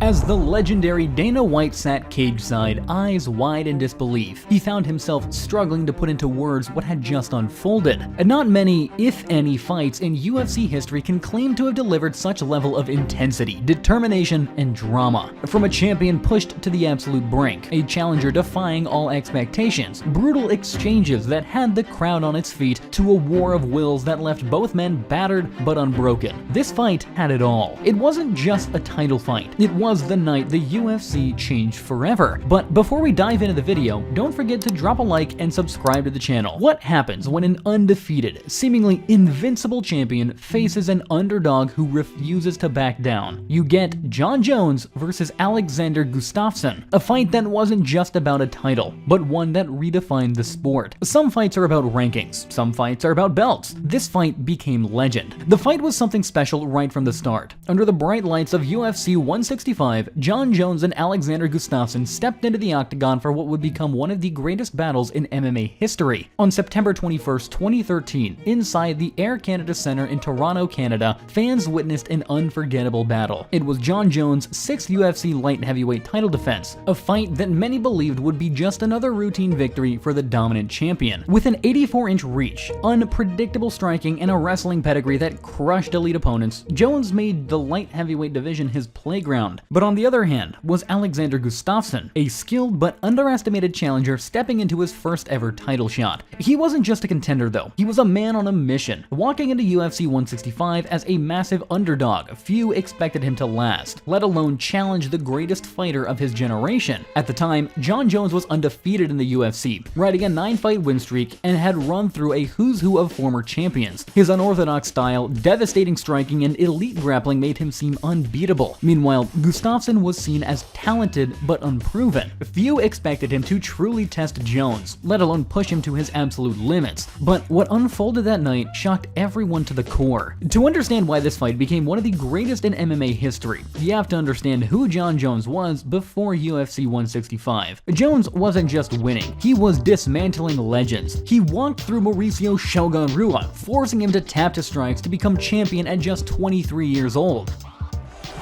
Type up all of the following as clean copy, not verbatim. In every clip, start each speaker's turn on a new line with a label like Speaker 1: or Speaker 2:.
Speaker 1: As the legendary Dana White sat cageside, eyes wide in disbelief, he found himself struggling to put into words what had just unfolded. And not many, if any, fights in UFC history can claim to have delivered such level of intensity, determination, and drama. From a champion pushed to the absolute brink, a challenger defying all expectations, brutal exchanges that had the crowd on its feet, to a war of wills that left both men battered but unbroken. This fight had it all. It wasn't just a title fight. It was the night the UFC changed forever. But before we dive into the video, don't forget to drop a like and subscribe to the channel. What happens when an undefeated, seemingly invincible champion faces an underdog who refuses to back down? You get Jon Jones versus Alexander Gustafsson, a fight that wasn't just about a title, but one that redefined the sport. Some fights are about rankings, some fights are about belts. This fight became legend. The fight was something special right from the start. Under the bright lights of UFC 165, Jon Jones and Alexander Gustafsson stepped into the octagon for what would become one of the greatest battles in MMA history. On September 21st, 2013, inside the Air Canada Centre in Toronto, Canada, fans witnessed an unforgettable battle. It was Jon Jones' 6th UFC light heavyweight title defense, a fight that many believed would be just another routine victory for the dominant champion. With an 84-inch reach, unpredictable striking, and a wrestling pedigree that crushed elite opponents, Jones made the light heavyweight division his playground. But on the other hand was Alexander Gustafsson, a skilled but underestimated challenger stepping into his first ever title shot. He wasn't just a contender though, he was a man on a mission. Walking into UFC 165 as a massive underdog, few expected him to last, let alone challenge the greatest fighter of his generation. At the time, Jon Jones was undefeated in the UFC, riding a 9-fight win streak, and had run through a who's who of former champions. His unorthodox style, devastating striking, and elite grappling made him seem unbeatable. Meanwhile, Gustafsson was seen as talented but unproven. Few expected him to truly test Jones, let alone push him to his absolute limits. But what unfolded that night shocked everyone to the core. To understand why this fight became one of the greatest in MMA history, you have to understand who Jon Jones was before UFC 165. Jones wasn't just winning, he was dismantling legends. He walked through Mauricio Shogun Rua, forcing him to tap to strikes to become champion at just 23 years old.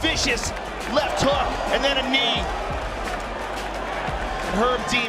Speaker 2: Vicious left hook and then a knee.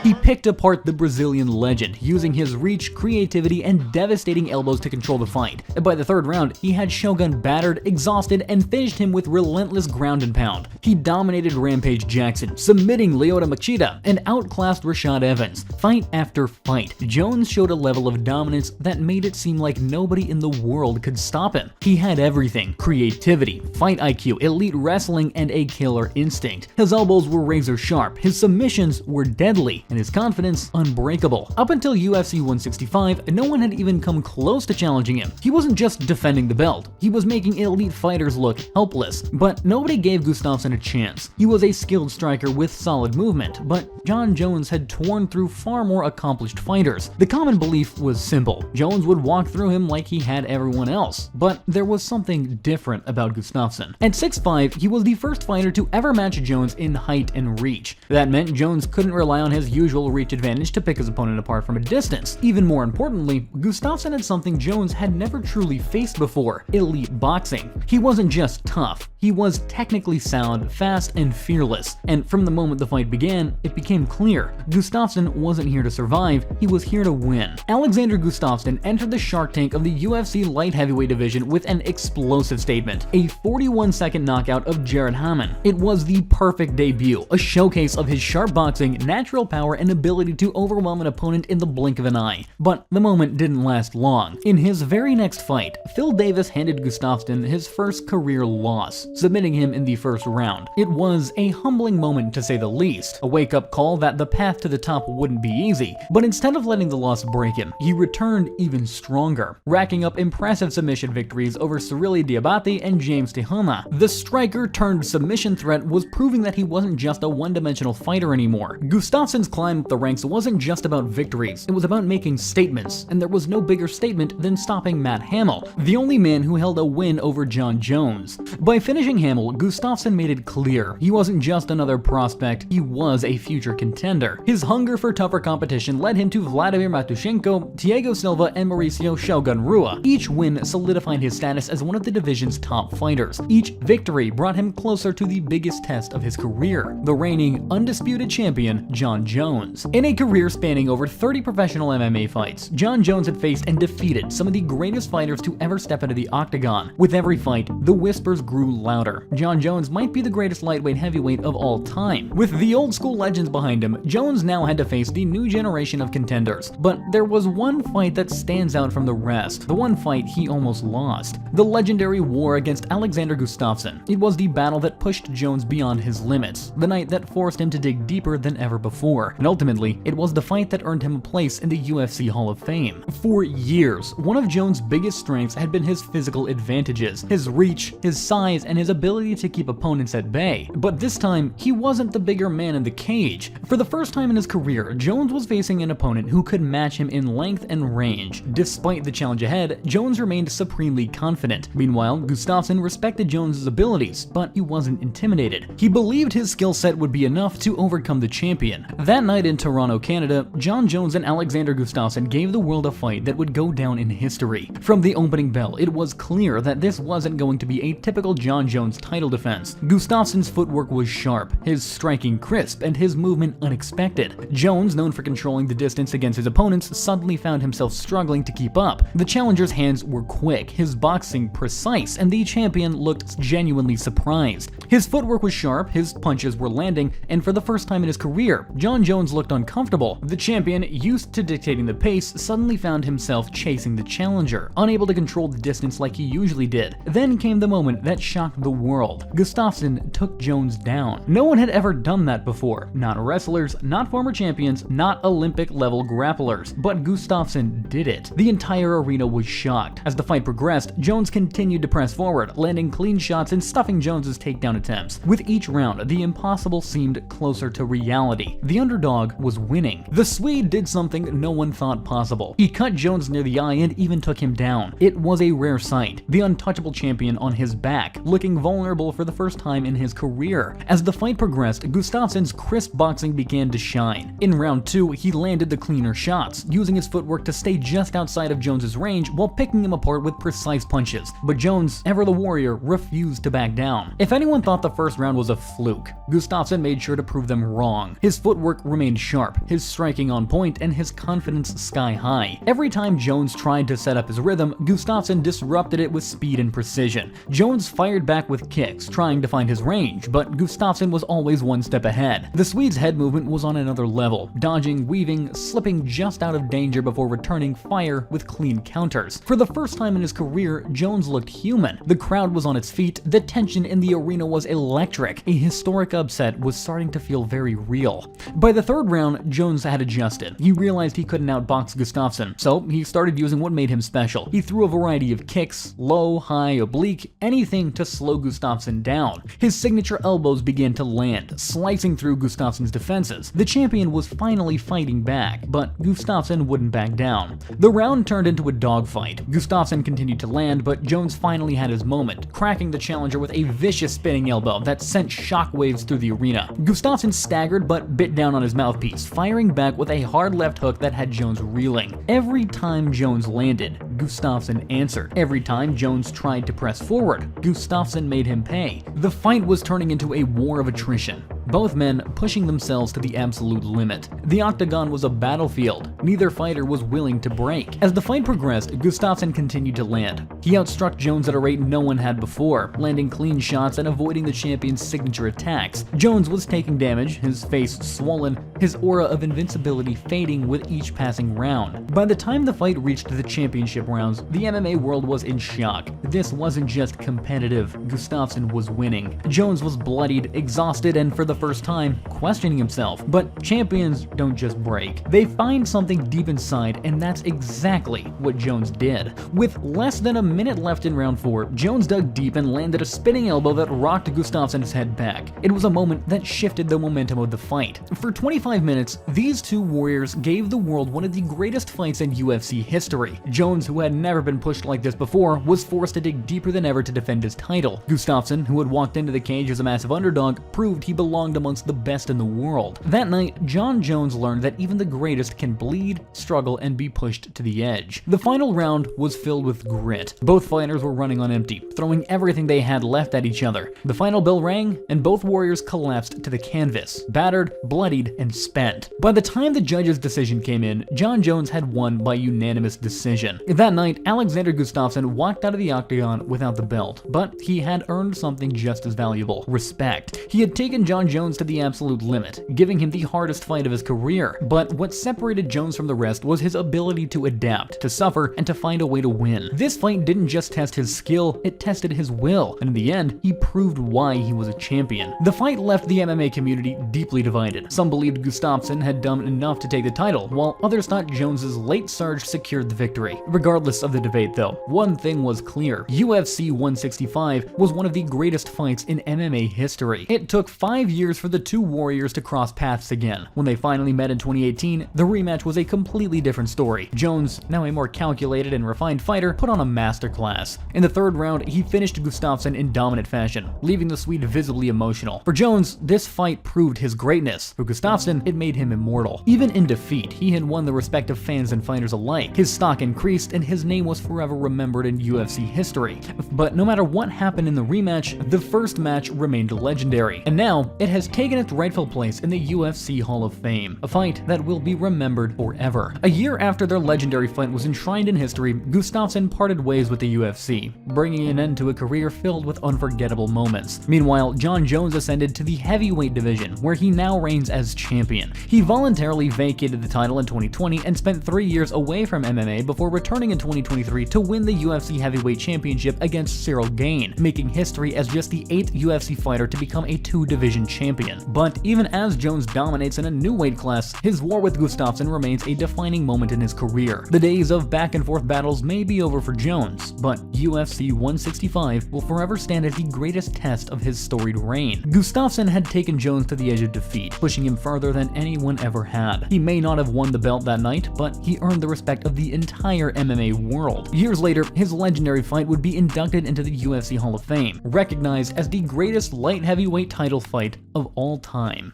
Speaker 1: He picked apart the Brazilian legend, using his reach, creativity, and devastating elbows to control the fight. By the third round, he had Shogun battered, exhausted, and finished him with relentless ground and pound. He dominated Rampage Jackson, submitting Lyoto Machida, and outclassed Rashad Evans. Fight after fight, Jones showed a level of dominance that made it seem like nobody in the world could stop him. He had everything: creativity, fight IQ, elite wrestling, and a killer instinct. His elbows were razor sharp, his submissions were deadly, and his confidence unbreakable. Up until UFC 165, no one had even come close to challenging him. He wasn't just defending the belt, he was making elite fighters look helpless. But nobody gave Gustafsson a chance. He was a skilled striker with solid movement, but Jon Jones had torn through far more accomplished fighters. The common belief was simple: Jones would walk through him like he had everyone else. But there was something different about Gustafsson. At 6'5", he was the first fighter to ever match Jones in height and reach. That meant Jones couldn't rely on his usual reach advantage to pick his opponent apart from a distance. Even more importantly, Gustafsson had something Jones had never truly faced before: elite boxing. He wasn't just tough, he was technically sound, fast, and fearless. And from the moment the fight began, it became clear: Gustafsson wasn't here to survive, he was here to win. Alexander Gustafsson entered the Shark Tank of the UFC light heavyweight division with an explosive statement: a 41-second knockout of Jared Hammond. It was the perfect debut, a showcase of his sharp boxing, natural power, and ability to overwhelm an opponent in the blink of an eye. But the moment didn't last long. In his very next fight, Phil Davis handed Gustafsson his first career loss, submitting him in the first round. It was a humbling moment to say the least, a wake-up call that the path to the top wouldn't be easy. But instead of letting the loss break him, he returned even stronger, racking up impressive submission victories over Cirili Diabate and James Tehama. The striker turned submission threat was proving that he wasn't just a one-dimensional fighter anymore. Gustafsson's climb up the ranks wasn't just about victories, it was about making statements, and there was no bigger statement than stopping Matt Hamill, the only man who held a win over Jon Jones. By finishing Hamill, Gustafsson made it clear he wasn't just another prospect, he was a future contender. His hunger for tougher competition led him to Vladimir Matushenko, Thiago Silva, and Mauricio Shogun Rua. Each win solidified his status as one of the division's top fighters. Each victory brought him closer to the biggest test of his career, the reigning undisputed champion, Jon Jones. In a career spanning over 30 professional MMA fights, Jon Jones had faced and defeated some of the greatest fighters to ever step into the octagon. With every fight, the whispers grew louder. Jon Jones might be the greatest lightweight heavyweight of all time. With the old school legends behind him, Jones now had to face the new generation of contenders. But there was one fight that stands out from the rest, the one fight he almost lost. The legendary war against Alexander Gustafsson. It was the battle that pushed Jones beyond his limits, the night that forced him to dig deeper than ever before, and ultimately, it was the fight that earned him a place in the UFC Hall of Fame. For years, one of Jones' biggest strengths had been his physical advantages, his reach, his size, and his ability to keep opponents at bay. But this time, he wasn't the bigger man in the cage. For the first time in his career, Jones was facing an opponent who could match him in length and range. Despite the challenge ahead, Jones remained supremely confident. Meanwhile, Gustafsson respected Jones' abilities, but he wasn't intimidated. He believed his skill set would be enough to overcome the champion. That night in Toronto, Canada, Jon Jones and Alexander Gustafsson gave the world a fight that would go down in history. From the opening bell, it was clear that this wasn't going to be a typical Jon Jones title defense. Gustafsson's footwork was sharp, his striking crisp, and his movement unexpected. Jones, known for controlling the distance against his opponents, suddenly found himself struggling to keep up. The challenger's hands were quick, his boxing precise, and the champion looked genuinely surprised. His footwork was sharp, his punches were landing, and for the first time in his career, Jon Jones looked uncomfortable. The champion, used to dictating the pace, suddenly found himself chasing the challenger, unable to control the distance like he usually did. Then came the moment that shocked the world. Gustafsson took Jones down. No one had ever done that before. Not wrestlers, not former champions, not Olympic-level grapplers. But Gustafsson did it. The entire arena was shocked. As the fight progressed, Jones continued to press forward, landing clean shots and stuffing Jones's takedown attempts. With each round, the impossible seemed closer to reality. The underdog was winning. The Swede did something no one thought possible. He cut Jones near the eye and even took him down. It was a rare sight. The untouchable champion on his back, looking vulnerable for the first time in his career. As the fight progressed, Gustafsson's crisp boxing began to shine. In round 2, he landed the cleaner shots, using his footwork to stay just outside of Jones's range while picking him apart with precise punches. But Jones, ever the warrior, refused to back down. If anyone thought the first round was a fluke, Gustafsson made sure to prove them wrong. His footwork remained sharp, his striking on point, and his confidence sky high. Every time Jones tried to set up his rhythm, Gustafsson disrupted it with speed and precision. Jones fired back with kicks, trying to find his range, but Gustafsson was always one step ahead. The Swede's head movement was on another level, dodging, weaving, slipping just out of danger before returning fire with clean counters. For the first time in his career, Jones looked human. The crowd was on its feet, the tension in the arena was electric. A historic upset was starting to feel very real. By the third round, Jones had adjusted. He realized he couldn't outbox Gustafsson, so he started using what made him special. He threw a variety of kicks, low, high, oblique, anything to slow Gustafsson down. His signature elbows began to land, slicing through Gustafsson's defenses. The champion was finally fighting back, but Gustafsson wouldn't back down. The round turned into a dogfight. Gustafsson continued to land, but Jones finally had his moment, cracking the challenger with a vicious spinning elbow that sent shockwaves through the arena. Gustafsson staggered but bit down on his mouthpiece, firing back with a hard left hook that had Jones reeling. Every time Jones landed, Gustafsson answered. Every time Jones tried to press forward, Gustafsson made him pay. The fight was turning into a war of attrition, both men pushing themselves to the absolute limit. The octagon was a battlefield. Neither fighter was willing to break. As the fight progressed, Gustafsson continued to land. He outstruck Jones at a rate no one had before, landing clean shots and avoiding the champion's signature attacks. Jones was taking damage, his face swollen, his aura of invincibility fading with each passing round. By the time the fight reached the championship rounds, the MMA world was in shock. This wasn't just competitive. Gustafsson was winning. Jones was bloodied, exhausted, and for the first time, questioning himself. But champions don't just break. They find something deep inside, and that's exactly what Jones did. With less than a minute left in round 4, Jones dug deep and landed a spinning elbow that rocked Gustafsson's head back. It was a moment that shifted the momentum of the fight. For 25 45 minutes, these two warriors gave the world one of the greatest fights in UFC history. Jones, who had never been pushed like this before, was forced to dig deeper than ever to defend his title. Gustafsson, who had walked into the cage as a massive underdog, proved he belonged amongst the best in the world. That night, Jon Jones learned that even the greatest can bleed, struggle, and be pushed to the edge. The final round was filled with grit. Both fighters were running on empty, throwing everything they had left at each other. The final bell rang, and both warriors collapsed to the canvas, battered, bloodied, and spent. By the time the judge's decision came in, Jon Jones had won by unanimous decision. That night, Alexander Gustafsson walked out of the octagon without the belt, but he had earned something just as valuable: respect. He had taken Jon Jones to the absolute limit, giving him the hardest fight of his career. But what separated Jones from the rest was his ability to adapt, to suffer, and to find a way to win. This fight didn't just test his skill, it tested his will, and in the end, he proved why he was a champion. The fight left the MMA community deeply divided. Some believed Gustafsson had done enough to take the title, while others thought Jones's late surge secured the victory. Regardless of the debate though, one thing was clear: UFC 165 was one of the greatest fights in MMA history. It took 5 years for the two warriors to cross paths again. When they finally met in 2018, the rematch was a completely different story. Jones, now a more calculated and refined fighter, put on a masterclass. In the third round, he finished Gustafsson in dominant fashion, leaving the Swede visibly emotional. For Jones, this fight proved his greatness. For Gustafsson, it made him immortal. Even in defeat, he had won the respect of fans and fighters alike. His stock increased, and his name was forever remembered in UFC history. But no matter what happened in the rematch, the first match remained legendary. And now, it has taken its rightful place in the UFC Hall of Fame, a fight that will be remembered forever. A year after their legendary fight was enshrined in history, Gustafsson parted ways with the UFC, bringing an end to a career filled with unforgettable moments. Meanwhile, Jon Jones ascended to the heavyweight division, where he now reigns as champion. He voluntarily vacated the title in 2020 and spent 3 years away from MMA before returning in 2023 to win the UFC Heavyweight Championship against Cyril Gane, making history as just the 8th UFC fighter to become a 2-division champion. But even as Jones dominates in a new weight class, his war with Gustafsson remains a defining moment in his career. The days of back-and-forth battles may be over for Jones, but UFC 165 will forever stand as the greatest test of his storied reign. Gustafsson had taken Jones to the edge of defeat, pushing him further than anyone ever had. He may not have won the belt that night, but he earned the respect of the entire MMA world. Years later, his legendary fight would be inducted into the UFC Hall of Fame, recognized as the greatest light heavyweight title fight of all time.